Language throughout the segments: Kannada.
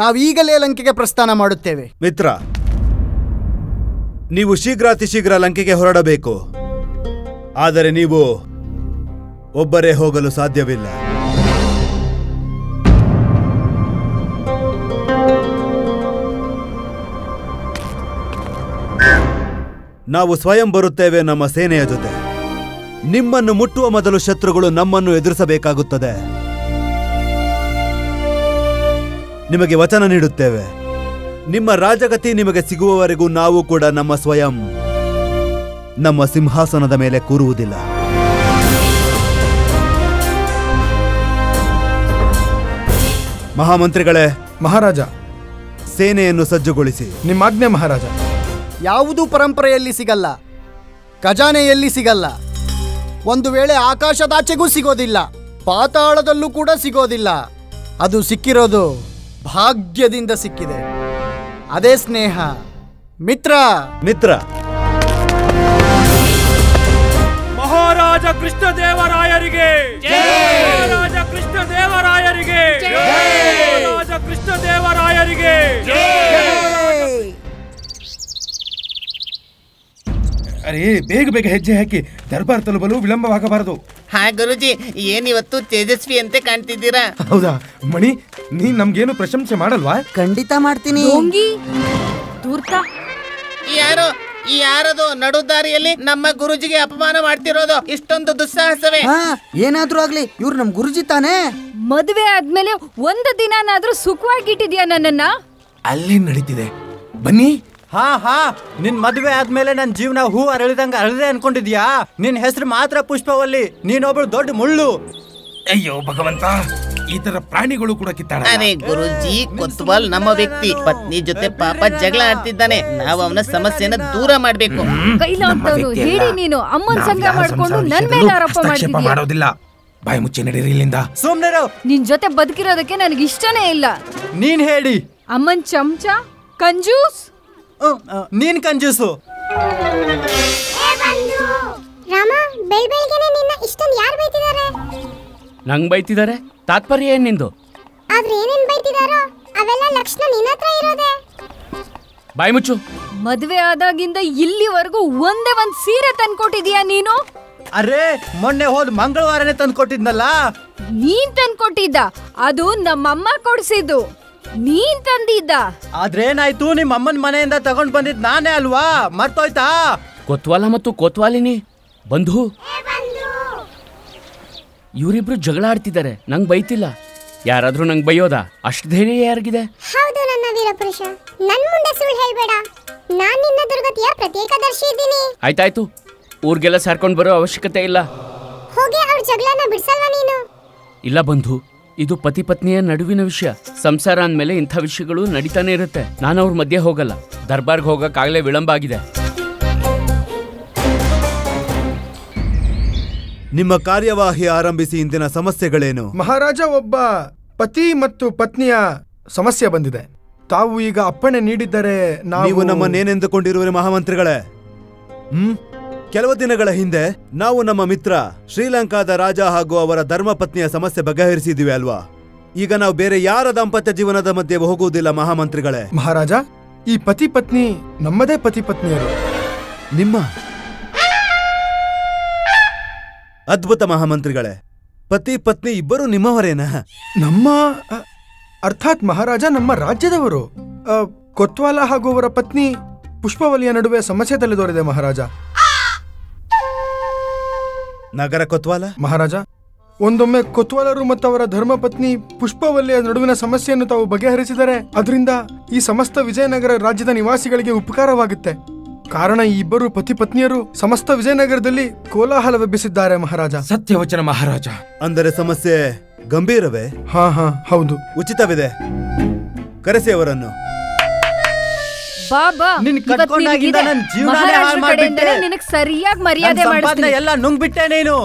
ನಾವೀಗಲೇ ಲಂಕೆಗೆ ಪ್ರಸ್ಥಾನ ಮಾಡುತ್ತೇವೆ. ಮಿತ್ರ, ನೀವು ಶೀಘ್ರಾತಿ ಶೀಘ್ರ ಲಂಕೆಗೆ ಹೊರಡಬೇಕು. ಆದರೆ ನೀವು ಒಬ್ಬರೇ ಹೋಗಲು ಸಾಧ್ಯವಿಲ್ಲ. ನಾವು ಸ್ವಯಂ ಬರುತ್ತೇವೆ ನಮ್ಮ ಸೇನೆಯ ಜೊತೆ. ನಿಮ್ಮನ್ನು ಮುಟ್ಟುವ ಮೊದಲು ಶತ್ರುಗಳು ನಮ್ಮನ್ನು ಎದುರಿಸಬೇಕಾಗುತ್ತದೆ. ನಿಮಗೆ ವಚನ ನೀಡುತ್ತೇವೆ, ನಿಮ್ಮ ರಾಜಗತಿ ನಿಮಗೆ ಸಿಗುವವರೆಗೂ ನಾವು ಕೂಡ ನಮ್ಮ ಸ್ವಯಂ ನಮ್ಮ ಸಿಂಹಾಸನದ ಮೇಲೆ ಕೂರುವುದಿಲ್ಲ. ಮಹಾಮಂತ್ರಿಗಳೇ. ಮಹಾರಾಜ. ಸೇನೆಯನ್ನು ಸಜ್ಜುಗೊಳಿಸಿ. ನಿಮ್ಮಾಜ್ಞೆ ಮಹಾರಾಜ. ಯಾವುದೂ ಪರಂಪರೆಯಲ್ಲಿ ಸಿಗಲ್ಲ, ಖಜಾನೆಯಲ್ಲಿ ಸಿಗಲ್ಲ, ಒಂದು ವೇಳೆ ಆಕಾಶದಾಚೆಗೂ ಸಿಗೋದಿಲ್ಲ, ಪಾತಾಳದಲ್ಲೂ ಕೂಡ ಸಿಗೋದಿಲ್ಲ. ಅದು ಸಿಕ್ಕಿರೋದು ಭಾಗ್ಯದಿಂದ ಸಿಕ್ಕಿದೆ. ಅದೇ ಸ್ನೇಹ. ಮಿತ್ರ ಮಿತ್ರ ಮಹಾರಾಜ ಕೃಷ್ಣದೇವರಾಯರಿಗೆ, ಮಹಾರಾಜ ಕೃಷ್ಣದೇವರಾಯರಿಗೆ, ಮಹಾರಾಜ ಕೃಷ್ಣದೇವರಾಯರಿಗೆ. ಅರೇ, ಬೇಗ ಬೇಗ ಹೆಜ್ಜೆ ಹಾಕಿ, ದರ್ಬಾರ್ ತಲುಪಲು ವಿಳಂಬವಾಗಬಾರದು. ಹಾ ಗುರುಜಿ, ಏನಿವತ್ತು ತೇಜಸ್ವಿ ಅಂತೆ ಕಾಣ್ತಿದ್ದೀರಾ? ಹೌದಾ ಮಣಿ, ನೀನ್ ನಮ್ಗೇನು ಪ್ರಶಂಸೆ ಮಾಡಲ್ವಾ? ಖಂಡಿತ ಮಾಡ್ತೀನಿ. ಯಾರದು ನಡು ದಾರಿಯಲ್ಲಿ ನಮ್ಮ ಗುರುಜಿಗೆ ಅಪಮಾನ ಮಾಡ್ತಿರೋದು? ಇಷ್ಟೊಂದು ದುಸ್ಸಾಹಸವೇ? ಏನಾದ್ರೂ ಆಗ್ಲಿ, ಇವ್ರು ನಮ್ ಗುರುಜಿ ತಾನೇ. ಮದುವೆ ಆದ್ಮೇಲೆ ಒಂದು ದಿನಾನಾದ್ರೂ ಸುಖವಾಗಿಟ್ಟಿದ್ಯಾ ನನ್ನನ್ನ? ಅಲ್ಲೇ ನಡೀತಿದೆ, ಬನ್ನಿ. ಹಾ, ನಿನ್ ಮದುವೆ ಆದ್ಮೇಲೆ ನನ್ ಜೀವನ ಹೂ ಅರಳಿದಂಗ ಅರಳಿದೆ ಅನ್ಕೊಂಡಿದ್ಯಾ? ನಿನ್ ಹೆಸರು ಮಾತ್ರ ಪುಷ್ಪವಲ್ಲಿ, ನೀನೊಬ್ಳು ದೊಡ್ಡ ಮುಳ್ಳು. ಅಯ್ಯೋ ಭಗವಂತ, ಈ ತರ ಪ್ರಾಣಿಗಳು ಕೂಡ ಕಿತ್ತಾಡ. ಅರೆ ಗುರುಜಿ, ಕೊತ್ವಾಲ್ ನಮ್ಮ ವ್ಯಕ್ತಿ, ಪತ್ನಿ ಜೊತೆ ಪಾಪ ಜಗಳ ಆಡ್ತಿದ್ದಾನೆ. ನಾವು ಅವನ ಸಮಸ್ಯೆನ ದೂರ ಮಾಡ್ಬೇಕು. ಕೈಲಾಗ್ತವನು ಹೇಳಿ, ನೀನು ಅಮ್ಮನ್ ಸಂಗ ಮಾಡ್ಕೊಂಡು ನನ್ ಮೇಲೆ ಆರೋಪ ಮಾಡ್ತಿದ್ಯಾ? ಮಾಡೋದಿಲ್ಲ, ಬಾಯಿ ಮುಚ್ಚಿ ನಡೀರಿ ಇಲ್ಲಿಂದ. ಸುಮ್ನಿರು. ನಿನ್ ಜೊತೆ ಬದುಕಿರೋದಕ್ಕೆ ನನಗೆ ಇಷ್ಟನೇ ಇಲ್ಲ. ನೀನ್ ಹೇಳಿ. ಅಮ್ಮನ್ ಚಮಚ, ಕಂಜೂಸ್. ನೀನ್ ಕಂಜೂಸು. ರಾಮ, ಬೆಳಬೆಳಗ್ಗೆನೆ ನಿನ್ನ ಇಷ್ಟೊಂದು ಯಾರು ಬೈತಿದ್ದಾರೆ? ನಂಗ್ ಬೈತಿದ್ದಾರೆ? ತಾತ್ಪರ್ಯ ಏನ್ ನಿಂದು? ಆದ್ರೆ ಏನೇನ್ ಬೈತಿದಾರೋ ಅವೆಲ್ಲ ಲಕ್ಷಣ ನಿನ್ನ ಹತ್ರ ಇರೋದೆ. ಬಾಯಿ ಮುಚ್ಚು. ಮದ್ವೆ ಆದಾಗಿಂದ ಇಲ್ಲಿವರೆಗೂ ಒಂದೇ ಒಂದ್ ಸೀರೆ ತಂದ್ಕೊಟ್ಟಿದ್ಯಾ ನೀನು? ಅರೆ, ಮೊನ್ನೆ ಹೋದ್ ಮಂಗಳವಾರನೇ ತಂದ್ಕೊಟ್ಟಿದ್ನಲ್ಲ. ನೀನ್ ತಂದ್ಕೊಟ್ಟಿದ್ದ? ಅದು ನಮ್ಮಮ್ಮ ಕೊಡ್ಸಿದ್ದು, ನೀನ್ ತಂದಿದ್ದ. ಆದ್ರೇನಾಯ್ತು, ನಿಮ್ಮ ಅಮ್ಮನ ಮನೆಯಿಂದ ತಗೊಂಡ್ ಬಂದಿದ್ ನಾನೇ ಅಲ್ವಾ? ಮರ್ತೋಯ್ತಾ? ಕೊತ್ವಾಲ ಮತ್ತು ಕೊತ್ವಾಲಿನಿ ಬಂಧು, ಇವರಿಬ್ರು ಜಗಳ ಆಡ್ತಿದ್ದಾರೆ. ನಂಗ್ ಬೈತಿಲ್ಲ. ಯಾರಾದ್ರೂ ನಂಗ್ ಬೈಯೋದಾ? ಅಷ್ಟು ಧೈರ್ಯ ಯಾರಿಗಿದೆ? ಹೌದು ನನ್ನ ವೀರಪುರುಷ, ನನ್ ಮುಂದೆ ಸುಳ್ಳು ಹೇಳ್ಬೇಡ. ನಾನ್ ನಿನ್ನ ದುರ್ಗತಿಯ ಪ್ರತ್ಯೇಕದರ್ಶಿ ಇದ್ದೀನಿ. ಆಯ್ತಾಯ್ತು, ಊರ್ಗೆಲ್ಲ ಸಾರ್ಕೊಂಡ್ ಬರೋ ಅವಶ್ಯಕತೆ ಇಲ್ಲ. ಹೋಗಿ ಅವ್ರ ಜಗಳನ ಬಿಡ್ಸಲ್ವಾ ನೀನು? ಇಲ್ಲ ಬಂಧು, ಇದು ಪತಿ ಪತ್ನಿಯ ನಡುವಿನ ವಿಷಯ. ಸಂಸಾರ ಅಂದ್ಮೇಲೆ ಇಂಥ ವಿಷಯಗಳು ನಡೀತಾನೆ ಇರುತ್ತೆ. ನಾನು ಅವ್ರ ಮಧ್ಯೆ ಹೋಗಲ್ಲ. ದರ್ಬಾರ್ಗೆ ಹೋಗಕ್ಕಾಗಲೇ ವಿಳಂಬ ಆಗಿದೆ. ನಿಮ್ಮ ಕಾರ್ಯವಾಹಿ ಆರಂಭಿಸಿ. ಇಂದಿನ ಸಮಸ್ಯೆಗಳೇನು? ಮಹಾರಾಜ, ಒಬ್ಬ ಪತಿ ಮತ್ತು ಪತ್ನಿಯ ಸಮಸ್ಯೆ ಬಂದಿದೆ. ತಾವು ಈಗ ಅಪ್ಪಣೆ ನೀಡಿದ್ದರೆ ನೀವು ನಮ್ಮನ್ನೇನೆಂದುಕೊಂಡಿರುವಿರಿ ಮಹಾಮಂತ್ರಿಗಳೇ? ಕೆಲವು ದಿನಗಳ ಹಿಂದೆ ನಾವು ನಮ್ಮ ಮಿತ್ರ ಶ್ರೀಲಂಕಾದ ರಾಜ ಹಾಗೂ ಅವರ ಧರ್ಮಪತ್ನಿಯ ಸಮಸ್ಯೆ ಬಗೆಹರಿಸಿದ್ದೀವಿ ಅಲ್ವಾ? ಈಗ ನಾವು ಬೇರೆ ಯಾರ ದಾಂಪತ್ಯ ಜೀವನದ ಮಧ್ಯೆ ಹೋಗುವುದಿಲ್ಲ ಮಹಾಮಂತ್ರಿಗಳೇ. ಮಹಾರಾಜ, ಈ ಪತಿ ಪತ್ನಿ ನಮ್ಮದೇ ಪತಿ ಪತ್ನಿಯರು. ನಿಮ್ಮ ಅದ್ಭುತ ಮಹಾಮಂತ್ರಿಗಳೇ, ಪತಿ ಪತ್ನಿ ಇಬ್ಬರು ನಿಮ್ಮವರೇನಾ? ನಮ್ಮ ಅರ್ಥಾತ್ ಮಹಾರಾಜ, ನಮ್ಮ ರಾಜ್ಯದವರು. ಕೊತ್ವಾಲ ಹಾಗೂ ಅವರ ಪತ್ನಿ ಪುಷ್ಪವಲಿಯ ನಡುವೆ ಸಮಸ್ಯೆ ತಲೆದೋರಿದೆ ಮಹಾರಾಜ. ನಗರ ಕೊತ್ವಾಲ? ಮಹಾರಾಜ, ಒಂದೊಮ್ಮೆ ಕೊತ್ವಾಲರು ಮತ್ತು ಅವರ ಧರ್ಮಪತ್ನಿ ಪುಷ್ಪವಲ್ಲಿಯ ನಡುವಿನ ಸಮಸ್ಯೆಯನ್ನು ತಾವು ಬಗೆಹರಿಸಿದರೆ ಅದರಿಂದ ಈ ಸಮಸ್ತ ವಿಜಯನಗರ ರಾಜ್ಯದ ನಿವಾಸಿಗಳಿಗೆ ಉಪಕಾರವಾಗುತ್ತೆ. ಕಾರಣ ಈ ಇಬ್ಬರು ಪತಿ ಪತ್ನಿಯರು ಸಮಸ್ತ ವಿಜಯನಗರದಲ್ಲಿ ಕೋಲಾಹಲವೆಬ್ಬಿಸಿದ್ದಾರೆ ಮಹಾರಾಜ. ಸತ್ಯವಚನ ಮಹಾರಾಜ. ಅಂದರೆ ಸಮಸ್ಯೆ ಗಂಭೀರವೇ? ಹಾ, ಹೌದು. ಉಚಿತವಿದೆ, ಕರೆಸಿ ಅವರನ್ನು. ಬಾಬಾ, ನಿನಗೆ ಸರಿಯಾಗಿ ಮರ್ಯಾದೆ ಮಾಡಿಸ್ತೀನಿ. ಎಲ್ಲ ನುಂಗ್ಬಿಟ್ಟೆ ನೀನು.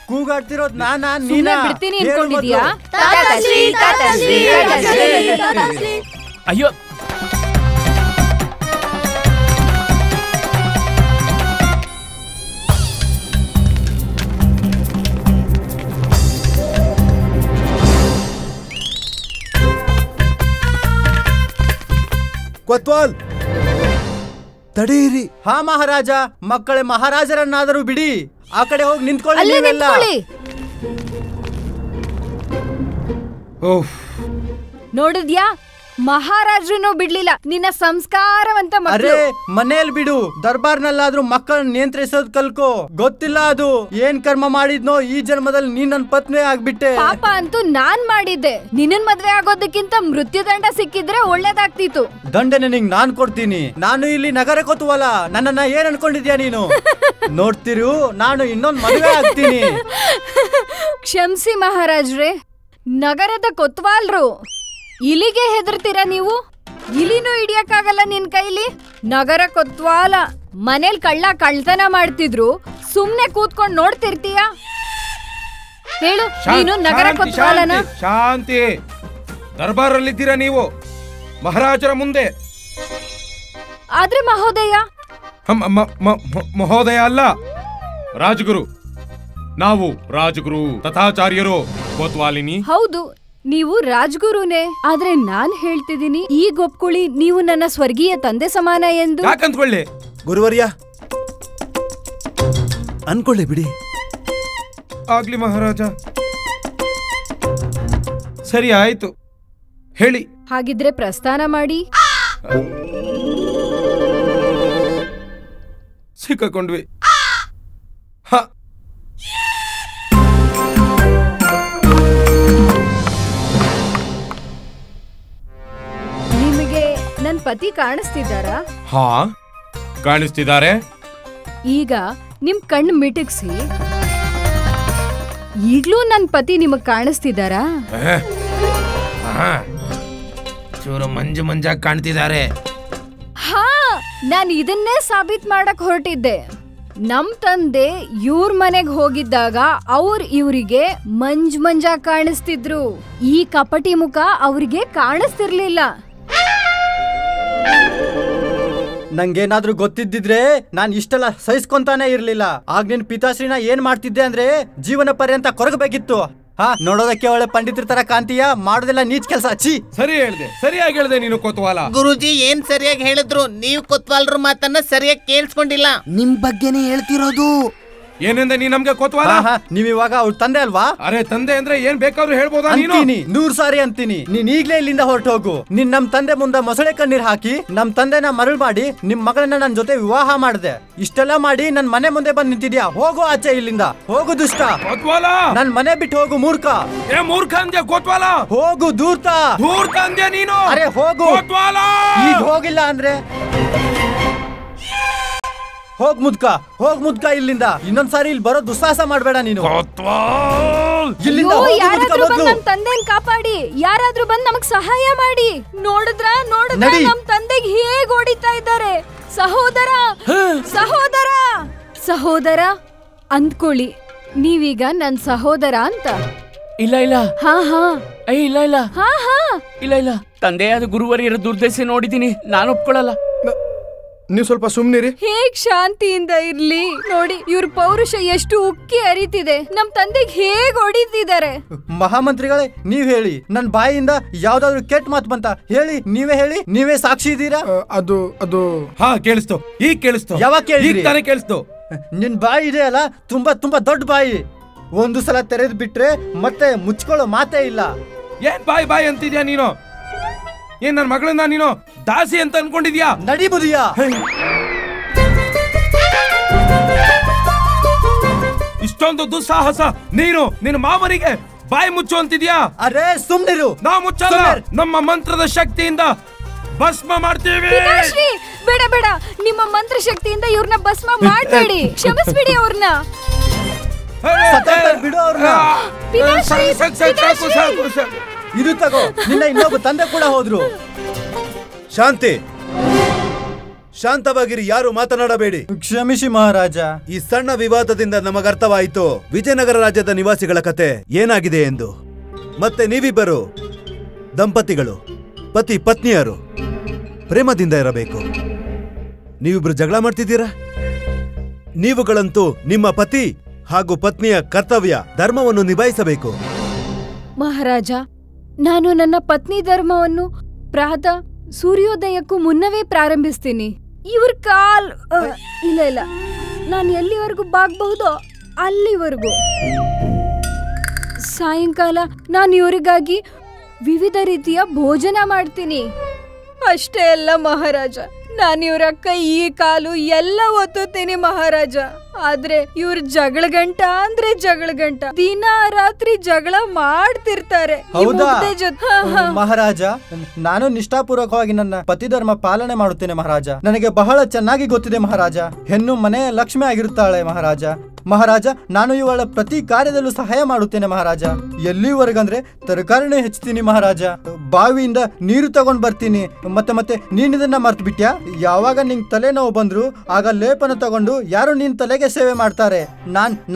ಕೂಗಾಡ್ತಿರೋದ್ ನಾನಾ ನೀನಾ? ಬಿಡ್ತೀನಿ ಅನ್ಕೊಂಡಿದ್ಯಾ? ಅಯ್ಯೋ, ಕೊತ್ವಾಲ್, ತಡೆಯಿರಿ. ಹಾ ಮಹಾರಾಜ, ಮಕ್ಕಳೇ ಮಹಾರಾಜರನ್ನಾದರೂ ಬಿಡಿ. ಆ ಕಡೆ ಹೋಗಿ ನಿಂತ್ಕೊಳ್ಳಿ ಅಲ್ಲೇ ನೀವೆಲ್ಲ. ನಿಂತ್ಕೊಳ್ಳಿ. ನೋಡಿದ್ಯಾ, ಮಹಾರಾಜ್ರನ್ನೂ ಬಿಡ್ಲಿಲ್ಲ ನಿನ್ನ ಸಂಸ್ಕಾರವಂತ ಅರೆ ಮಕ್ಕಳು. ಮನೇಲಿ ಬಿಡು, ದರ್ಬಾರ್ನಲ್ಲಾದ್ರೂ ಮಕ್ಕಳನ್ನ ನಿಯಂತ್ರಿಸೋದ್ ಕಲ್ಕೋ. ಗೊತ್ತಿಲ್ಲ ಅದು ಏನ್ ಕರ್ಮ ಮಾಡಿದ್ನೋ ಈ ಜನ್ಮದಲ್ಲಿ ನೀನ್ ನನ್ ಪತ್ನಿ ಆಗ್ಬಿಟ್ಟೆ. ಪಾಪ ಅಂತೂ ನಾನ್ ಮಾಡಿದ್ದೆ. ನಿನ್ನನ್ ಮದ್ವೆ ಆಗೋದಕ್ಕಿಂತ ಮೃತ್ಯುದಂಡ ಸಿಕ್ಕಿದ್ರೆ ಒಳ್ಳೇದಾಗ್ತಿತ್ತು. ದಂಡನೆ ನಿಂಗ್ ನಾನ್ ಕೊಡ್ತೀನಿ. ನಾನು ಇಲ್ಲಿ ನಗರ ಕೊತ್ತುವಲ್ಲ, ನನ್ನನ್ನ ಏನ್ ಅನ್ಕೊಂಡಿದ್ಯಾ ನೀನು? ನೋಡ್ತಿರು, ನಾನು ಇನ್ನೊಂದ್ ಮದುವೆ ಆಗ್ತೀನಿ. ಕ್ಷಮಿಸಿ ಮಹಾರಾಜ್ರೆ, ನಗರದ ಕೊತ್ವಾಲ್ರು. ಇಲಿಗೆ ಹೆದರ್ತೀರಾ ನೀವು? ಇಲಿನೂ ಹಿಡಿಯಕ್ಕಾಗಲ್ಲ ನಿನ್ ಕೈಲಿ. ನಗರ ಕೊತ್ವಾಲ ಮನೇಲಿ ಕಳ್ತನ ಮಾಡ್ತಿದ್ರು, ಸುಮ್ನೆ ಕೂತ್ಕೊಂಡ್ ನೋಡ್ತಿರ್ತೀಯ? ಹೇಳು, ನೀನು ನಗರ ಕೊತ್ವಾಲನ? ಶಾಂತಿ. ದರ್ಬಾರಲ್ಲಿದ್ದೀರಾ ನೀವು ಮಹಾರಾಜರ ಮುಂದೆ? ಆದ್ರೆ ಮಹೋದಯ. ಮಹೋದಯ ಅಲ್ಲ, ರಾಜಗುರು. ನಾವು ರಾಜಗುರು ತಥಾಚಾರ್ಯರು ಕೋತ್ವಾಲಿನಿ. ಹೌದು, ನೀವು ರಾಜ್ಗುರುನೇ. ಆದ್ರೆ ನಾನ್ ಹೇಳ್ತಿದ್ದೀನಿ, ಈಗ ಒಪ್ಕೊಳ್ಳಿ, ನೀವು ನನ್ನ ಸ್ವರ್ಗೀಯ ತಂದೆ ಸಮಾನ ಎಂದು. ಯಾಕಂತ್ಕೊಳ್ಳಿ ಗುರುವರ್ಯ, ಅನ್ಕೊಳ್ಳಿ ಬಿಡಿ. ಆಗ್ಲಿ ಮಹಾರಾಜ. ಸರಿ ಆಯ್ತು, ಹೇಳಿ. ಹಾಗಿದ್ರೆ ಪ್ರಸ್ಥಾನ ಮಾಡಿ. ಸಿಕ್ಕಾಕೊಂಡ್ವಿ. ನಿಮಗೆ ನನ್ ಪತಿ ಕಾಣಿಸ್ತಿದ್ದಾರಾ? ಹಾ, ಕಾಣಿಸ್ತಿದ್ದಾರೆ. ಈಗ ನಿಮ್ ಕಣ್ಣು ಮಿಟುಕ್ಸಿ. ಈಗ್ಲೂ ನನ್ ಪತಿ ನಿಮಗ್ ಕಾಣಿಸ್ತಿದ್ದಾರಾ? ಚೂರು ಮಂಜಾಗಿ ಕಾಣ್ತಿದ್ದಾರೆ. ಹಾ, ನಾನ್ ಇದನ್ನೇ ಸಾಬೀತ್ ಮಾಡಕ್ ಹೊರಟಿದ್ದೆ. ನಮ್ ತಂದೆ ಇವ್ರ ಮನೆಗ್ ಹೋಗಿದ್ದಾಗ ಇವ್ರಿಗೆ ಮಂಜಾಗಿ ಕಾಣಿಸ್ತಿದ್ರು. ಈ ಕಪಟಿ ಮುಖ ಅವ್ರಿಗೆ ಕಾಣಿಸ್ತಿರ್ಲಿಲ್ಲ. ನಂಗೇನಾದ್ರೂ ಗೊತ್ತಿದ್ದಿದ್ರೆ ನಾನ್ ಇಷ್ಟೆಲ್ಲ ಸಹಿಸ್ಕೊಂತಾನೆ ಇರ್ಲಿಲ್ಲ. ಆಗ ನಿನ್ ಪಿತಾಶ್ರೀನ ಏನ್ ಮಾಡ್ತಿದ್ದೆ ಅಂದ್ರೆ ಜೀವನ ಪರ್ಯಂತ ಕೊರಗಬೇಕಿತ್ತು. ಹಾ, ನೋಡೋದಕ್ಕೆ ಒಳ್ಳೆ ಪಂಡಿತರ ತರ ಕಾಂತೀಯ, ಮಾಡೋದೆಲ್ಲ ನೀಚ್ ಕೆಲಸ. ಅಚ್ಚಿ. ಸರಿಯಾಗಿ ಹೇಳ್ದೆ ನೀನು ಕೊತ್ವಾಲ. ಗುರುಜಿ ಏನ್ ಸರಿಯಾಗಿ ಹೇಳಿದ್ರು, ನೀವು ಕೊತ್ವಾಲ್ರ ಮಾತನ್ನ ಸರಿಯಾಗಿ ಕೇಳಿಸ್ಕೊಂಡಿಲ್ಲ. ನಿಮ್ ಬಗ್ಗೆನೇ ಹೇಳ್ತಿರೋದು. ಏನಂದ್ರೆ ನೀ ನಮ್ಗೆ ಕೊತ್ವಾಲ? ನೀವ್ ಇವಾಗ ಅವ್ರ ತಂದೆ ಅಲ್ವಾ? ಅರೆ ತಂದೆ ಅಂದ್ರೆ ಏನ್ ಬೇಕಾದ್ರೂ ಹೇಳ್ಬೋದಾ ನೀನು? ಅಂತೀನಿ, 100 ಸಾರಿ ಅಂತೀನಿ. ನೀನ್ ಈಗ್ಲೇ ಇಲ್ಲಿಂದ ಹೊರಟು ಹೋಗು. ನೀನ್ ನಮ್ ತಂದೆ ಮುಂದೆ ಮೊಸಳೆ ಕಣ್ಣೀರ್ ಹಾಕಿ ನಮ್ ತಂದೆನ ಮರಳು ಮಾಡಿ ನಿಮ್ ಮಗಳನ್ನ ನನ್ ಜೊತೆ ವಿವಾಹ ಮಾಡ್ದೆ. ಇಷ್ಟೆಲ್ಲ ಮಾಡಿ ನನ್ ಮನೆ ಮುಂದೆ ಬಂದ್ ನಿಂತಿದ್ಯಾ? ಹೋಗು ಆಚೆ ಇಲ್ಲಿಂದ. ಹೋಗು ದುಷ್ಟ ಕೊತ್ವಾಲ. ನನ್ ಮನೆ ಬಿಟ್ಟು ಹೋಗು ಮೂರ್ಖ. ಮೂರ್ಖ ಅಂದ್ಯಾ ಕೊತ್ವಾಲ? ಹೋಗು ಧೂರ್ತ. ಧೂರ್ತ ಅಂದ್ಯಾ ನೀನು? ಅರೆ ಹೋಗು ಕೊತ್ವಾಲ. ಈಗ ಹೋಗಿಲ್ಲ ಅಂದ್ರೆ ಹೋಗ್ ಮುದ್ಕ ಇಲ್ಲಿಂದ. ಇನ್ನೊಂದ್ಸಾರಿ ಇಲ್ಲಿ ಬರೋ ದುಸ್ಸಾಹಸ ಮಾಡ್ಬೇಡ ನೀನು. ಯಾರಾದ್ರೂ ಬಂದ್ ನಮ್ ತಂದೆನ್ ಕಾಪಾಡಿ. ಯಾರಾದ್ರೂ ಬಂದ್ ನಮಗ್ ಸಹಾಯ ಮಾಡಿ. ನೋಡಿದ್ರ ನಮ್ ತಂದೆಗೆ ಹೇಗ್ ಹೊಡಿತಾ ಇದ್ದಾರೆ. ಸಹೋದರ ಅಂದ್ಕೊಳ್ಳಿ, ನೀವೀಗ ನನ್ ಸಹೋದರ ಅಂತ. ಇಲ್ಲ. ಹಾ ಇಲ್ಲ. ತಂದೆಯಾದ ಗುರುವರಿಯರ ದುರ್ದಶೆ ನೋಡಿದೀನಿ, ನಾನು ಒಪ್ಕೊಳ್ಳಲ್ಲ. ನೀವು ಸ್ವಲ್ಪ ಸುಮ್ನಿರಿ. ಹೇಗ್ ಶಾಂತಿಯಿಂದ ಇರ್ಲಿ ನೋಡಿ. ಇವ್ರ ಪೌರುಷ ಎಷ್ಟು ಉಕ್ಕಿ ಹರಿತಿದೆ. ನಮ್ ತಂದೆಗೆ ಹೇಗ್ ಹೊಡಿತಿದ್ದಾರೆ. ಮಹಾಮಂತ್ರಿಗಳೇ, ನೀವ್ ಹೇಳಿ, ನನ್ ಬಾಯಿಯಿಂದ ಯಾವ್ದಾದ್ರು ಕೆಟ್ಟ ಮಾತು ಬಂತ? ಹೇಳಿ, ನೀವೇ ಸಾಕ್ಷಿ ಇದ್ದೀರಾ? ಅದು ಹಾ, ಕೇಳಿಸ್ತು. ಈಗ ಕೇಳಿಸ್ತು. ಯಾವಾಗ ಕೇಳಿದ್ರಿ? ತಾನೇ ಕೇಳಿಸ್ತು. ನಿನ್ ಬಾಯಿ ಇದೆ ಅಲ್ಲ, ತುಂಬಾ ದೊಡ್ಡ ಬಾಯಿ. ಒಂದು ಸಲ ತೆರೆದು ಬಿಟ್ರೆ ಮತ್ತೆ ಮುಚ್ಕೊಳ್ಳೋ ಮಾತೇ ಇಲ್ಲ. ಏನ್ ಬಾಯಿ ಅಂತಿದ್ಯಾ ನೀನು? ಏನ್ ನನ್ ಮಗಳನ್ನ ನೀನು ದಾಸಿ ಅಂತ ಅನ್ಕೊಂಡಿದ್ಯಾ? ನಡಿಬುದಿಯಾ? ಇಷ್ಟೊಂದು ದುಸ್ಸಾಹಸ ನೀನು ನಿನ್ನ ಮಾವನಿಗೆ ಬಾಯಿ ಮುಚ್ಚು ಅಂತಿದ್ಯಾ? ಅರೆ ಸುಮ್ನಿರು. ನಾವು ಮುಚ್ಚಲ್ಲ. ನಮ್ಮ ಮಂತ್ರದ ಶಕ್ತಿಯಿಂದ ಭಸ್ಮ ಮಾಡ್ತೀವಿ. ಬೇಡ, ನಿಮ್ಮ ಮಂತ್ರ ಶಕ್ತಿಯಿಂದ ಇವ್ರನ್ನ ಭಸ್ಮ ಮಾಡಬೇಡಿ. ಕ್ಷಮಿಸ್ಬಿಡಿ ಅವ್ರನ್ನ. ಬಿಡು ಅವ್ರನ್ನ. ಇದು ತಗೋ, ನಿನ್ನ ಇನ್ನೊಬ್ಬ ತಂದೆ ಕೂಡ ಹೋದ್ರು. ಶಾಂತಿ, ಶಾಂತವಾಗಿರಿ, ಯಾರು ಮಾತನಾಡಬೇಡಿ. ಕ್ಷಮಿಸಿ ಮಹಾರಾಜ. ಈ ಸಣ್ಣ ವಿವಾದದಿಂದ ನಮಗರ್ಥವಾಯಿತು ವಿಜಯನಗರ ರಾಜ್ಯದ ನಿವಾಸಿಗಳ ಕತೆ ಏನಾಗಿದೆ ಎಂದು. ಮತ್ತೆ ನೀವಿಬ್ಬರು ದಂಪತಿಗಳು, ಪತಿ ಪತ್ನಿಯರು ಪ್ರೇಮದಿಂದ ಇರಬೇಕು. ನೀವಿಬ್ರು ಜಗಳ ಮಾಡ್ತಿದ್ದೀರಾ? ನೀವುಗಳಂತೂ ನಿಮ್ಮ ಪತಿ ಹಾಗೂ ಪತ್ನಿಯ ಕರ್ತವ್ಯ ಧರ್ಮವನ್ನು ನಿಭಾಯಿಸಬೇಕು. ಮಹಾರಾಜ, ನಾನು ನನ್ನ ಪತ್ನಿ ಧರ್ಮವನ್ನು ಸೂರ್ಯೋದಯಕ್ಕೂ ಮುನ್ನವೇ ಪ್ರಾರಂಭಿಸ್ತೀನಿ. ಇವ್ರ ಕಾಲ್ ಇಲ್ಲ ಇಲ್ಲ, ನಾನು ಎಲ್ಲಿವರೆಗೂ ಬಾಗಬಹುದೋ ಅಲ್ಲಿವರೆಗೂ. ಸಾಯಂಕಾಲ ನಾನು ಇವರಿಗಾಗಿ ವಿವಿಧ ರೀತಿಯ ಭೋಜನ ಮಾಡ್ತೀನಿ. ಅಷ್ಟೇ ಅಲ್ಲ ಮಹಾರಾಜ, ನಾನು ಇವ್ರ ಕೈ ಕಾಲು ಎಲ್ಲ ಒತ್ತುತ್ತೀನಿ ಮಹಾರಾಜ. ಆದ್ರೆ ಇವ್ರ ಜಗಳಗಂಟ ಅಂದ್ರೆ ಜಗಳಗಂಟ, ದಿನ ರಾತ್ರಿ ಜಗಳ ಮಾಡ್ತಿರ್ತಾರೆ. ಹೌದಾ ಮಹಾರಾಜ? ನಾನು ನಿಷ್ಠಾಪೂರ್ವಕವಾಗಿ ನನ್ನ ಪತಿಧರ್ಮ ಪಾಲನೆ ಮಾಡುತ್ತೇನೆ ಮಹಾರಾಜ. ನನಗೆ ಬಹಳ ಚೆನ್ನಾಗಿ ಗೊತ್ತಿದೆ ಮಹಾರಾಜ. ಹೆಣ್ಣು ಮನೆಯ ಲಕ್ಷ್ಮಿ ಆಗಿರುತ್ತಾಳೆ ಮಹಾರಾಜ. ಮಹಾರಾಜ, ನಾನು ಇವಳ ಪ್ರತಿ ಕಾರ್ಯದಲ್ಲೂ ಸಹಾಯ ಮಾಡುತ್ತೇನೆ ಮಹಾರಾಜ. ಎಲ್ಲಿವರೆಗಂದ್ರೆ ತರಕಾರಿನೇ ಹೆಚ್ಚುತ್ತೀನಿ ಮಹಾರಾಜ. ಬಾವಿಯಿಂದ ನೀರು ತಗೊಂಡ್ ಬರ್ತೀನಿ. ಮತ್ತೆ ನೀನಿದನ್ನ ಮರ್ತು ಬಿಟ್ಯಾ? ಯಾವಾಗ ನಿಂಗ್ ತಲೆನೋವು ಬಂದ್ರು ಆಗ ಲೇಪನ ತಗೊಂಡು ಯಾರು ನಿನ್ ತಲೆಗೆ ಸೇವೆ ಮಾಡ್ತಾರೆ.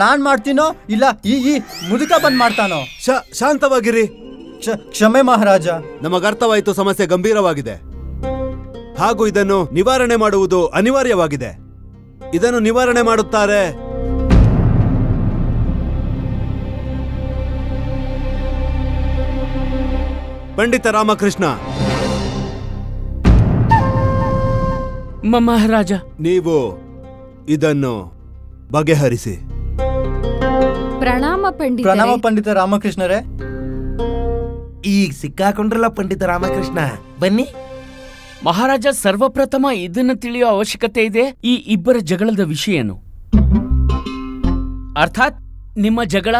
ನಾನ್ ಮಾಡ್ತೀನೋ ಇಲ್ಲ ಈ ಮುದುಕ ಬಂದ್ ಮಾಡ್ತಾನೋ? ಶಾಂತವಾಗಿರಿ. ಕ್ಷಮೆ ಮಹಾರಾಜ. ನಮಗರ್ಥವಾಯಿತು, ಸಮಸ್ಯೆ ಗಂಭೀರವಾಗಿದೆ ಹಾಗೂ ಇದನ್ನು ನಿವಾರಣೆ ಮಾಡುವುದು ಅನಿವಾರ್ಯವಾಗಿದೆ. ಇದನ್ನು ನಿವಾರಣೆ ಮಾಡುತ್ತಾರೆ ಪಂಡಿತ ರಾಮಕೃಷ್ಣ. ಮಹಾರಾಜ, ನೀವು ಇದನ್ನು ಬಗೆಹರಿಸಿ. ಪ್ರಣಾಮ ಪಂಡಿತ. ಪ್ರಣಾಮ ಪಂಡಿತ ರಾಮಕೃಷ್ಣರೇ. ಈಗ ಸಿಕ್ಕಾಕೊಂಡ್ರಲ್ಲ ಪಂಡಿತ ರಾಮಕೃಷ್ಣ, ಬನ್ನಿ. ಮಹಾರಾಜ, ಸರ್ವಪ್ರಥಮ ಇದನ್ನು ತಿಳಿಯೋ ಅವಶ್ಯಕತೆ ಇದೆ. ಈ ಇಬ್ಬರ ಜಗಳದ ವಿಷಯ ಏನು? ಅರ್ಥಾತ್ ನಿಮ್ಮ ಜಗಳ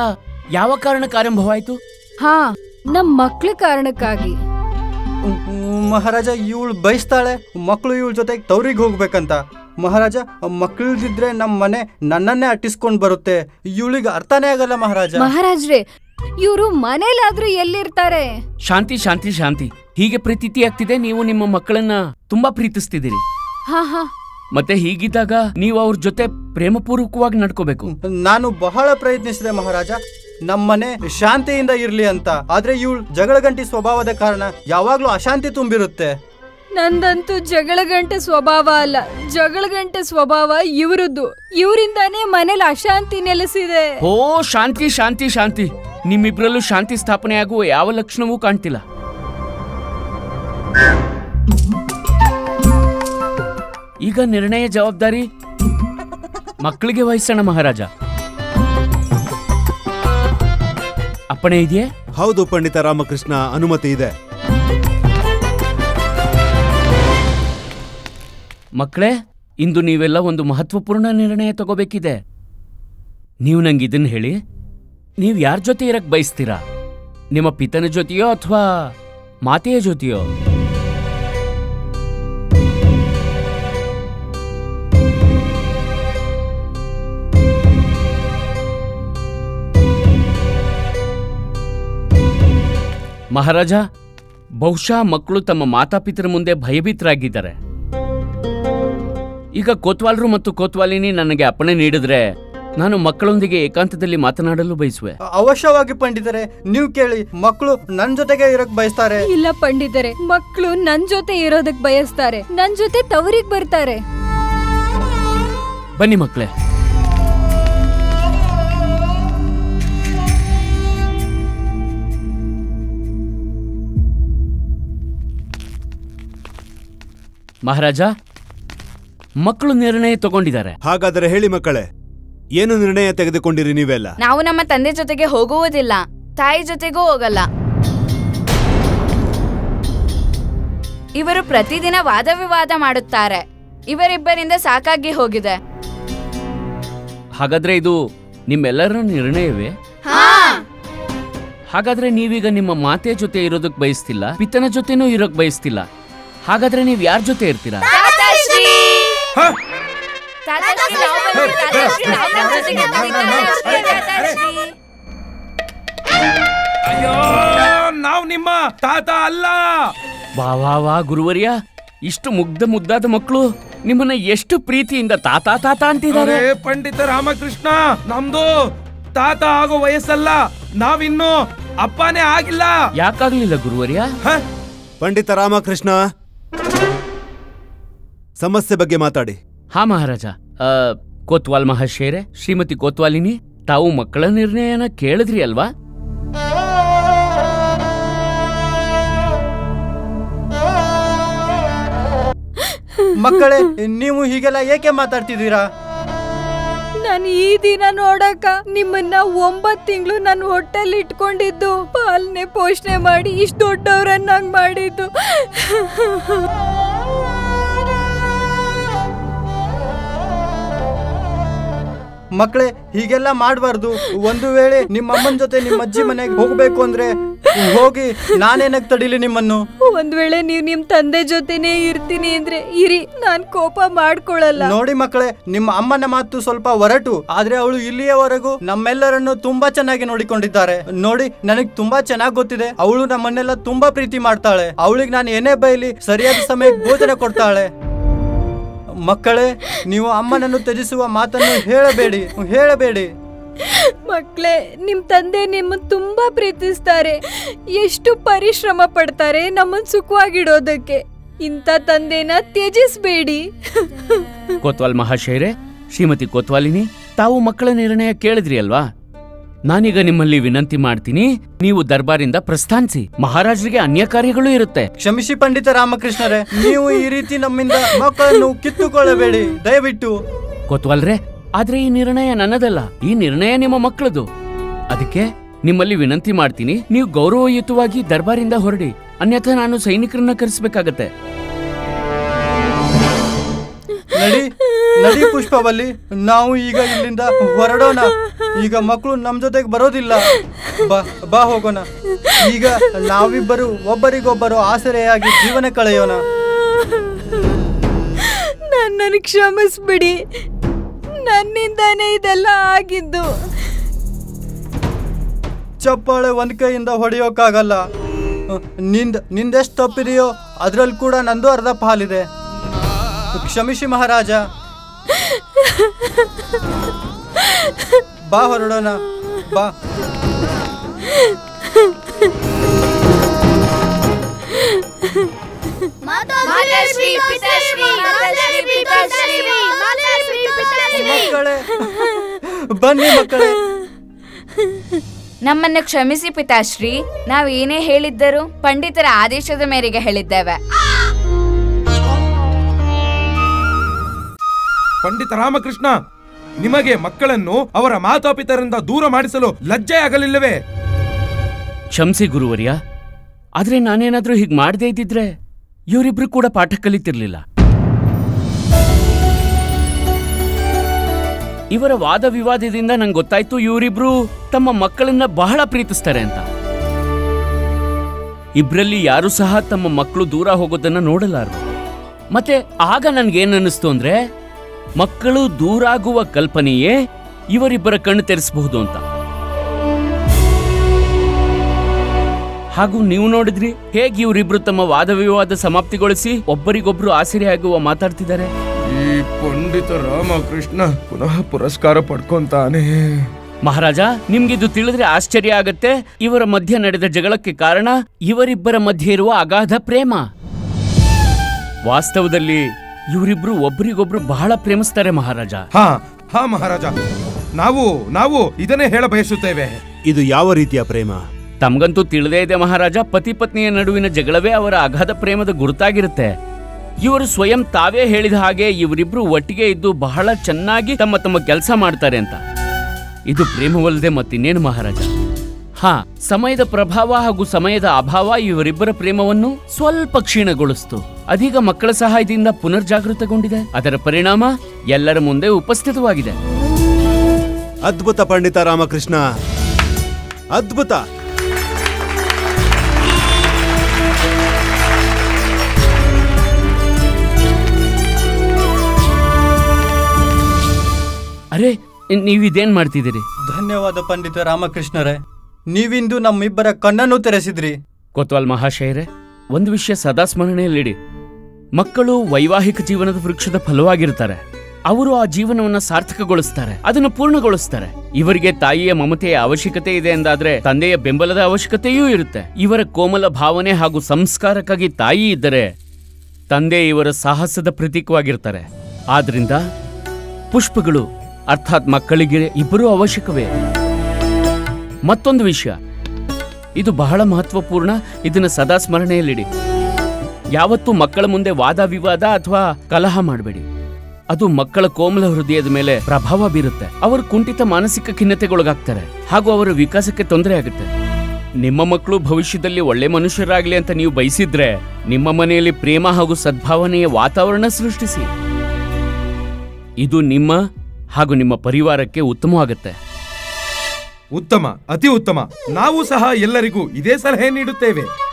ಯಾವ ಕಾರಣಕ್ಕೆ ಆರಂಭವಾಯಿತು? ಹಾ, ನಮ್ ಮಕ್ಳ ಕಾರಣಕ್ಕಾಗಿ. ಮಹಾರಾಜ, ಇವಳು ಬಯಸ್ತಾಳೆ ಮಕ್ಕಳು ಇವಳ ಜೊತೆಗೆ ತವ್ರಿಗೆ ಹೋಗ್ಬೇಕಂತ. ಮಹಾರಾಜ, ಮಕ್ಕಳಿದ್ರೆ ನಮ್ಮ ಮನೆ ನನ್ನನ್ನೇ ಅಟ್ಟಿಸ್ಕೊಂಡ್ ಬರುತ್ತೆ. ಇವಳಿಗೆ ಅರ್ಥನೇ ಆಗಲ್ಲ ಮಹಾರಾಜ. ಮಹಾರಾಜ್ರೆ, ಇವರು ಮನೇಲಾದ್ರೂ ಎಲ್ಲಿರ್ತಾರೆ? ಶಾಂತಿ ಶಾಂತಿ ಶಾಂತಿ. ಹೀಗೆ ಪ್ರತೀತಿ ಆಗ್ತಿದೆ ನೀವು ನಿಮ್ಮ ಮಕ್ಕಳನ್ನ ತುಂಬಾ ಪ್ರೀತಿಸ್ತಿದ್ದೀರಿ. ಹಾ ಹಾ. ಮತ್ತೆ ಹೀಗಿದ್ದಾಗ ನೀವು ಅವ್ರ ಜೊತೆ ಪ್ರೇಮಪೂರ್ವಕವಾಗಿ ನಡ್ಕೋಬೇಕು. ನಾನು ಬಹಳ ಪ್ರಯತ್ನಿಸಿದೆ ಮಹಾರಾಜ, ನಮ್ಮನೆ ಶಾಂತಿಯಿಂದ ಇರ್ಲಿ ಅಂತ. ಆದ್ರೆ ಇವಳು ಜಗಳಗಂಟಿ ಸ್ವಭಾವದ ಕಾರಣ ಯಾವಾಗ್ಲೂ ಅಶಾಂತಿ ತುಂಬಿರುತ್ತೆ. ನಂದಂತೂ ಜಗಳಗಂಟೆ ಸ್ವಭಾವ ಅಲ್ಲ, ಜಗಳಗಂಟೆ ಸ್ವಭಾವ ಇವರದ್ದು. ಇವರಿಂದಾನೇ ಮನೇಲಿ ಅಶಾಂತಿ ನೆಲೆಸಿದೆ. ಓ ಶಾಂತಿ ಶಾಂತಿ ಶಾಂತಿ. ನಿಮ್ಮಿಬ್ರಲ್ಲೂ ಶಾಂತಿ ಸ್ಥಾಪನೆ ಆಗುವ ಯಾವ ಲಕ್ಷಣವೂ ಕಾಣ್ತಿಲ್ಲ. ಈಗ ನಿರ್ಣಯ ಜವಾಬ್ದಾರಿ ಮಕ್ಕಳಿಗೆ ವಹಿಸೋಣ ಮಹಾರಾಜ. ಅಪ್ಪಣೆ ಇದೆಯೇ? ಹೌದು ಪಂಡಿತ ರಾಮಕೃಷ್ಣ, ಅನುಮತಿ ಇದೆ. ಮಕ್ಕಳೇ, ಇಂದು ನೀವೆಲ್ಲ ಒಂದು ಮಹತ್ವಪೂರ್ಣ ನಿರ್ಣಯ ತಗೋಬೇಕಿದೆ. ನೀವು ನಂಗೆ ಇದನ್ನ ಹೇಳಿ, ನೀವು ಯಾರ ಜೊತೆ ಇರಕ್ ಬಯಸ್ತೀರಾ? ನಿಮ್ಮ ಪಿತನ ಜೊತೆಯೋ ಅಥವಾ ಮಾತೆಯ ಜೊತೆಯೋ? ಮಹಾರಾಜ, ಬಹುಶಃ ಮಕ್ಕಳು ತಮ್ಮ ಮಾತಾಪಿತರ ಮುಂದೆ ಭಯಭೀತರಾಗಿದ್ದಾರೆ. ಈಗ ಕೋತ್ವಾಲ್ರು ಮತ್ತು ಕೋತ್ವಾಲಿನಿ ನನಗೆ ಅಪ್ಪಣೆ ನೀಡಿದ್ರೆ ನಾನು ಮಕ್ಕಳೊಂದಿಗೆ ಏಕಾಂತದಲ್ಲಿ ಮಾತನಾಡಲು ಬಯಸುವೆ. ಅವಶ್ಯವಾಗಿ ಪಂಡಿತರೆ, ನೀವು ಕೇಳಿ. ಮಕ್ಕಳು ನನ್ ಜೊತೆಗೆ ಇರಕ್ ಬಯಸ್ತಾರೆ. ಇಲ್ಲ ಪಂಡಿತರೆ, ಮಕ್ಕಳು ನನ್ ಜೊತೆ ಇರೋದಕ್ ಬಯಸ್ತಾರೆ. ನನ್ ಜೊತೆ ತವರಿಗೆ ಬರ್ತಾರೆ. ಬನ್ನಿ ಮಕ್ಕಳೇ. ಮಹಾರಾಜ, ಮಕ್ಕಳು ನಿರ್ಣಯ ತಗೊಂಡಿದ್ದಾರೆ. ಹಾಗಾದರೆ ಹೇಳಿ ಮಕ್ಕಳೇ, ಏನು ನಿರ್ಣಯ ತೆಗೆದುಕೊಂಡಿರಿ ನೀವೆಲ್ಲ? ನಾವು ನಮ್ಮ ತಂದೆ ಜೊತೆಗೆ ಹೋಗುವುದಿಲ್ಲ, ತಾಯಿ ಜೊತೆಗೂ ಹೋಗಲ್ಲ. ಇವರು ಪ್ರತಿದಿನ ವಾದ ವಿವಾದ ಮಾಡುತ್ತಾರೆ. ಇವರಿಬ್ಬರಿಂದ ಸಾಕಾಗಿ ಹೋಗಿದೆ. ಹಾಗಾದ್ರೆ ಇದು ನಿಮ್ಮೆಲ್ಲರ ನಿರ್ಣಯವೇ? ಹಾಗಾದ್ರೆ ನೀವೀಗ ನಿಮ್ಮ ಮಾತೆಯ ಜೊತೆ ಇರೋದಕ್ ಬಯಸ್ತಿಲ್ಲ, ಪಿತನ ಜೊತೆನೂ ಇರೋಕ್ ಬಯಸ್ತಿಲ್ಲ. ಹಾಗಾದ್ರೆ ನೀವ್ ಯಾರ ಜೊತೆ ಇರ್ತೀರಾ? ಅಯ್ಯೋ, ನಾವ್ ನಿಮ್ಮ ತಾತ ಅಲ್ಲ. ವಾ ವಾ ವಾ ಗುರುವರ್ಯ, ಇಷ್ಟು ಮುದ್ದಾದ ಮಕ್ಕಳು ನಿಮ್ಮನ್ನ ಎಷ್ಟು ಪ್ರೀತಿಯಿಂದ ತಾತ ತಾತ ಅಂತಿದ್ದಾರೆ. ಪಂಡಿತ ರಾಮಕೃಷ್ಣ, ನಮ್ದು ತಾತ ಆಗೋ ವಯಸ್ಸಲ್ಲ, ನಾವಿನ್ನು ಅಪ್ಪನೇ ಆಗಿಲ್ಲ. ಯಾಕಾಗ್ಲಿಲ್ಲ ಗುರುವರ್ಯ? ಪಂಡಿತ ರಾಮಕೃಷ್ಣ, ಸಮಸ್ಯೆ ಬಗ್ಗೆ ಮಾತಾಡಿ. ಹಾ ಮಹಾರಾಜ. ಕೋತ್ವಾಲ್ ಮಹಾಶಯರೇ, ಶ್ರೀಮತಿ ಕೋತ್ವಾಲಿನಿ, ತಾವು ಮಕ್ಕಳ ನಿರ್ಣಯನ ಕೇಳಿದ್ರಿ ಅಲ್ವಾ? ಮಕ್ಕಳೇ, ನೀವು ಹೀಗೆಲ್ಲ ಏಕೆ ಮಾತಾಡ್ತಿದ್ದೀರಾ? ನಾನು ಈ ದಿನ ನೋಡಕ ನಿಮ್ಮನ್ನ 9 ತಿಂಗಳು ನನ್ನ ಹೊಟ್ಟೆಲ್ ಇಟ್ಕೊಂಡಿದ್ದು, ಪಾಲನೆ ಪೋಷಣೆ ಮಾಡಿ ಇಷ್ಟು ದೊಡ್ಡವರನ್ನಾಗಿ ಮಾಡಿದ್ದು. ಮಕ್ಕಳೇ, ಹೀಗೆಲ್ಲ ಮಾಡಬಾರ್ದು. ಒಂದು ವೇಳೆ ನಿಮ್ಮ ಅಮ್ಮನ ಜೊತೆ ನಿಮ್ಮ ಅಜ್ಜಿ ಮನೆಗೆ ಹೋಗ್ಬೇಕು ಅಂದ್ರೆ ಹೋಗಿ, ನಾನೇನಕ್ ತಡಿಲಿ ನಿಮ್ಮನ್ನು? ಒಂದ್ ವೇಳೆ ನೀವು ನಿಮ್ ತಂದೆ ಜೊತೆನೇ ಇರ್ತೀನಿ ಅಂದ್ರೆ ಇರಿ, ನಾನ್ ಕೋಪ ಮಾಡ್ಕೊಳಲ್ಲ. ನೋಡಿ ಮಕ್ಕಳೇ, ನಿಮ್ಮ ಅಮ್ಮನ ಮಾತು ಸ್ವಲ್ಪ ಹೊರಟು, ಆದ್ರೆ ಅವಳು ಇಲ್ಲಿಯವರೆಗೂ ನಮ್ಮೆಲ್ಲರನ್ನು ತುಂಬಾ ಚೆನ್ನಾಗಿ ನೋಡಿಕೊಂಡಿದ್ದಾರೆ. ನೋಡಿ, ನನಗ್ ತುಂಬಾ ಚೆನ್ನಾಗಿ ಗೊತ್ತಿದೆ, ಅವಳು ನಮ್ಮನ್ನೆಲ್ಲ ತುಂಬಾ ಪ್ರೀತಿ ಮಾಡ್ತಾಳೆ. ಅವಳಿಗೆ ನಾನು ಏನೇ ಬೈಲಿ ಸರಿಯಾದ ಸಮಯಕ್ಕೆ ಭೋಜನ ಕೊಡ್ತಾಳೆ. ಮಕ್ಕಳೇ, ನೀವು ಅಮ್ಮನನ್ನು ತ್ಯಜಿಸುವ ಮಾತನ್ನು ಹೇಳಬೇಡಿ. ಮಕ್ಕಳೇ, ನಿಮ್ ತಂದೆ ನಿಮ್ಮನ್ನ ತುಂಬಾ ಪ್ರೀತಿಸ್ತಾರೆ, ಎಷ್ಟು ಪರಿಶ್ರಮ ಪಡ್ತಾರೆ ನಮ್ಮನ್ನ ಸುಖವಾಗಿಡೋದಕ್ಕೆ. ಇಂಥ ತಂದೆನ ತ್ಯಜಿಸ್ಬೇಡಿ. ಕೊತ್ವಾಲ್ ಮಹಾಶಯರೇ, ಶ್ರೀಮತಿ ಕೊತ್ವಾಲಿನಿ, ತಾವು ಮಕ್ಕಳ ನಿರ್ಣಯ ಕೇಳಿದ್ರಿ ಅಲ್ವಾ? ನಾನೀಗ ನಿಮ್ಮಲ್ಲಿ ವಿನಂತಿ ಮಾಡ್ತೀನಿ, ನೀವು ದರ್ಬಾರಿಂದ ಪ್ರಸ್ಥಾನಿಸಿ. ಮಹಾರಾಜರಿಗೆ ಅನ್ಯ ಕಾರ್ಯಗಳು ಇರುತ್ತೆ. ಕ್ಷಮಿಸಿ ಪಂಡಿತ ರಾಮಕೃಷ್ಣರೇ, ನೀವು ಈ ರೀತಿ ನಮ್ಮಿಂದ ಮಕ್ಕಳನ್ನು ಕಿತ್ತುಕೊಳ್ಳಬೇಡಿ, ದಯವಿಟ್ಟು. ಕೊತ್ವಾಲ್ರೆ, ಆದ್ರೆ ಈ ನಿರ್ಣಯ ನನ್ನದಲ್ಲ, ಈ ನಿರ್ಣಯ ನಿಮ್ಮ ಮಕ್ಕಳದು. ಅದಕ್ಕೆ ನಿಮ್ಮಲ್ಲಿ ವಿನಂತಿ ಮಾಡ್ತೀನಿ, ನೀವು ಗೌರವಯುತವಾಗಿ ದರ್ಬಾರಿಂದ ಹೊರಡಿ, ಅನ್ಯಥಾ ನಾನು ಸೈನಿಕರನ್ನ ಕರೆಸಬೇಕಾಗತ್ತೆ. ನಡಿ ಪುಷ್ಪವಲ್ಲಿ, ನಾವು ಈಗ ಇಲ್ಲಿಂದ ಹೊರಡೋಣ. ಈಗ ಮಕ್ಕಳು ನಮ್ ಜೊತೆಗೆ ಬರೋದಿಲ್ಲ. ಬಾ ಹೋಗೋಣ. ಈಗ ನಾವಿಬ್ಬರು ಒಬ್ಬರಿಗೊಬ್ಬರು ಆಸರೆಯಾಗಿ ಜೀವನ ಕಳೆಯೋಣ. ನನ್ನನ್ನು ಕ್ಷಮಿಸ್ಬಿಡಿ, ನನ್ನಿಂದಾನೇ ಇದೆಲ್ಲ ಆಗಿದ್ದು. ಚಪ್ಪಾಳೆ ಒಂದ್ ಕೈಯಿಂದ ಹೊಡೆಯೋಕ್ಕಾಗಲ್ಲ. ನಿಂದೆಷ್ಟು ತಪ್ಪಿದೆಯೋ ಅದ್ರಲ್ಲಿ ಕೂಡ ನಂದು ಅರ್ಧ ಪಾಲಿದೆ. ಕ್ಷಮಿಸಿ ಮಹಾರಾಜ. ಬಾ ಹೊರಡೋಣ, ಬಾ. ಮಕ್ಕಳೇ, ಬನ್ನಿ ಮಕ್ಕಳೇ. ನಮ್ಮನ್ನು ಕ್ಷಮಿಸಿ ಪಿತಾಶ್ರೀ, ನಾವು ಏನೇ ಹೇಳಿದ್ದರೂ ಪಂಡಿತರ ಆದೇಶದ ಮೇರೆಗೆ ಹೇಳಿದ್ದೇವೆ. ಪಂಡಿತ ರಾಮಕೃಷ್ಣ, ನಿಮಗೆ ಮಕ್ಕಳನ್ನು ಅವರ ಮಾತಾಪಿತರಿಂದ ದೂರ ಮಾಡಿಸಲು ಲಜ್ಜೆ ಆಗಲಿಲ್ಲವೇ? ಕ್ಷಮಿಸಿ ಗುರುವರ್ಯ, ಆದ್ರೆ ನಾನೇನಾದ್ರೂ ಹೀಗೆ ಮಾಡದೇ ಇದ್ದಿದ್ರೆ ಇವರಿಬ್ರು ಕೂಡ ಪಾಠ ಕಲಿತಿರ್ಲಿಲ್ಲ. ಇವರ ವಾದ ವಿವಾದದಿಂದ ನಂಗೆ ಗೊತ್ತಾಯ್ತು ಇವರಿಬ್ರು ತಮ್ಮ ಮಕ್ಕಳನ್ನ ಬಹಳ ಪ್ರೀತಿಸ್ತಾರೆ ಅಂತ. ಇಬ್ರಲ್ಲಿ ಯಾರು ಸಹ ತಮ್ಮ ಮಕ್ಕಳು ದೂರ ಹೋಗೋದನ್ನ ನೋಡಲಾರು. ಮತ್ತೆ ಆಗ ನನ್ಗೇನ್ ಅನ್ನಿಸ್ತು ಅಂದ್ರೆ, ಮಕ್ಕಳು ದೂರಾಗುವ ಕಲ್ಪನೆಯೇ ಇವರಿಬ್ಬರ ಕಣ್ಣು ತೆರೆಸಬಹುದು ಅಂತ. ಹಾಗೂ ನೀವು ನೋಡಿದ್ರಿ ಹೇಗೆ ಇವರಿಬ್ರು ತಮ್ಮ ವಾದ ವಿವಾದ ಸಮಾಪ್ತಿಗೊಳಿಸಿ ಒಬ್ಬರಿಗೊಬ್ರು ಆಸರೆಯಾಗುವ ಮಾತಾಡ್ತಿದ್ದಾರೆ. ಈ ಪಂಡಿತ ರಾಮಕೃಷ್ಣ ಪುನಃ ಪುರಸ್ಕಾರ ಪಡ್ಕೊಂತಾನೆ. ಮಹಾರಾಜ, ನಿಮ್ಗಿದು ತಿಳಿದ್ರೆ ಆಶ್ಚರ್ಯ ಆಗತ್ತೆ. ಇವರ ಮಧ್ಯೆ ನಡೆದ ಜಗಳಕ್ಕೆ ಕಾರಣ ಇವರಿಬ್ಬರ ಮಧ್ಯೆ ಇರುವ ಅಗಾಧ ಪ್ರೇಮ. ವಾಸ್ತವದಲ್ಲಿ ಇವರಿಬ್ರು ಒಬ್ಬರಿಗೊಬ್ರು ಬಹಳ ಪ್ರೇಮಿಸ್ತಾರೆ ಮಹಾರಾಜ. ಹಾ ಮಹಾರಾಜ, ನಾವು ಇದನ್ನೇ ಹೇಳ ಬಯಸುತ್ತೇವೆ. ಇದು ಯಾವ ರೀತಿಯ ಪ್ರೇಮ? ತಮ್ಗಂತೂ ತಿಳಿದೇ ಇದೆ ಮಹಾರಾಜ, ಪತಿ ಪತ್ನಿಯ ನಡುವಿನ ಜಗಳವೇ ಅವರ ಅಗಾಧ ಪ್ರೇಮದ ಗುರುತಾಗಿರುತ್ತೆ. ಇವರು ಸ್ವಯಂ ತಾವೇ ಹೇಳಿದ ಹಾಗೆ ಇವರಿಬ್ರು ಒಟ್ಟಿಗೆ ಇದ್ದು ಬಹಳ ಚೆನ್ನಾಗಿ ತಮ್ಮ ತಮ್ಮ ಕೆಲಸ ಮಾಡ್ತಾರೆ ಅಂತ. ಇದು ಪ್ರೇಮವಲ್ಲದೆ ಮತ್ತಿನ್ನೇನು ಮಹಾರಾಜ. ಸಮಯದ ಪ್ರಭಾವ ಹಾಗೂ ಸಮಯದ ಅಭಾವ ಇವರಿಬ್ಬರ ಪ್ರೇಮವನ್ನು ಸ್ವಲ್ಪ ಕ್ಷೀಣಗೊಳಿಸ್ತು. ಅದೀಗ ಮಕ್ಕಳ ಸಹಾಯದಿಂದ ಪುನರ್ಜಾಗೃತಗೊಂಡಿದೆ. ಅದರ ಪರಿಣಾಮ ಎಲ್ಲರ ಮುಂದೆ ಉಪಸ್ಥಿತವಾಗಿದೆ. ಅದ್ಭುತ ಪಂಡಿತ ರಾಮಕೃಷ್ಣ, ಅದ್ಭುತ. ಅರೆ, ನೀವಿದೇನ್ ಮಾಡ್ತಿದ್ದೀರಿ? ಧನ್ಯವಾದ ಪಂಡಿತ ರಾಮಕೃಷ್ಣರೇ, ನೀವಿಂದು ನಮ್ಮಿಬ್ಬರ ಕಣ್ಣನ್ನು ತೆರೆಸಿದ್ರಿ. ಕೊತ್ವಾಲ್ ಮಹಾಶಯರೇ, ಒಂದು ವಿಷಯ ಸದಾ ಸ್ಮರಣೆಯಲ್ಲಿಡಿ. ಮಕ್ಕಳು ವೈವಾಹಿಕ ಜೀವನದ ವೃಕ್ಷದ ಫಲವಾಗಿರ್ತಾರೆ. ಅವರು ಆ ಜೀವನವನ್ನ ಸಾರ್ಥಕಗೊಳಿಸ್ತಾರೆ, ಅದನ್ನು ಪೂರ್ಣಗೊಳಿಸ್ತಾರೆ. ಇವರಿಗೆ ತಾಯಿಯ ಮಮತೆಯ ಅವಶ್ಯಕತೆ ಇದೆ ಎಂದಾದ್ರೆ ತಂದೆಯ ಬೆಂಬಲದ ಅವಶ್ಯಕತೆಯೂ ಇರುತ್ತೆ. ಇವರ ಕೋಮಲ ಭಾವನೆ ಹಾಗೂ ಸಂಸ್ಕಾರಕ್ಕಾಗಿ ತಾಯಿ ಇದ್ದರೆ ತಂದೆ ಇವರ ಸಾಹಸದ ಪ್ರತೀಕವಾಗಿರ್ತಾರೆ. ಆದ್ರಿಂದ ಪುಷ್ಪಗಳು ಅರ್ಥಾತ್ ಮಕ್ಕಳಿಗೆ ಇಬ್ಬರೂ ಅವಶ್ಯಕವೇ. ಮತ್ತೊಂದು ವಿಷಯ, ಇದು ಬಹಳ ಮಹತ್ವಪೂರ್ಣ, ಇದನ್ನ ಸದಾ ಸ್ಮರಣೆಯಲ್ಲಿಡಿ. ಯಾವತ್ತೂ ಮಕ್ಕಳ ಮುಂದೆ ವಾದ ವಿವಾದ ಅಥವಾ ಕಲಹ ಮಾಡಬೇಡಿ. ಅದು ಮಕ್ಕಳ ಕೋಮಲ ಹೃದಯದ ಮೇಲೆ ಪ್ರಭಾವ ಬೀರುತ್ತೆ. ಅವರು ಕುಂಠಿತ ಮಾನಸಿಕ ಖಿನ್ನತೆಗೊಳಗಾಗ್ತಾರೆ ಹಾಗೂ ಅವರ ವಿಕಾಸಕ್ಕೆ ತೊಂದರೆ ಆಗುತ್ತೆ. ನಿಮ್ಮ ಮಕ್ಕಳು ಭವಿಷ್ಯದಲ್ಲಿ ಒಳ್ಳೆ ಮನುಷ್ಯರಾಗ್ಲಿ ಅಂತ ನೀವು ಬಯಸಿದ್ರೆ ನಿಮ್ಮ ಮನೆಯಲ್ಲಿ ಪ್ರೇಮ ಹಾಗೂ ಸದ್ಭಾವನೆಯ ವಾತಾವರಣ ಸೃಷ್ಟಿಸಿ. ಇದು ನಿಮ್ಮ ಹಾಗೂ ನಿಮ್ಮ ಪರಿವಾರಕ್ಕೆ ಉತ್ತಮವಾಗುತ್ತೆ. ಉತ್ತಮ, ಅತಿ ಉತ್ತಮ. ನಾವು ಸಹ ಎಲ್ಲರಿಗೂ ಇದೇ ಸಲಹೆ ನೀಡುತ್ತೇವೆ.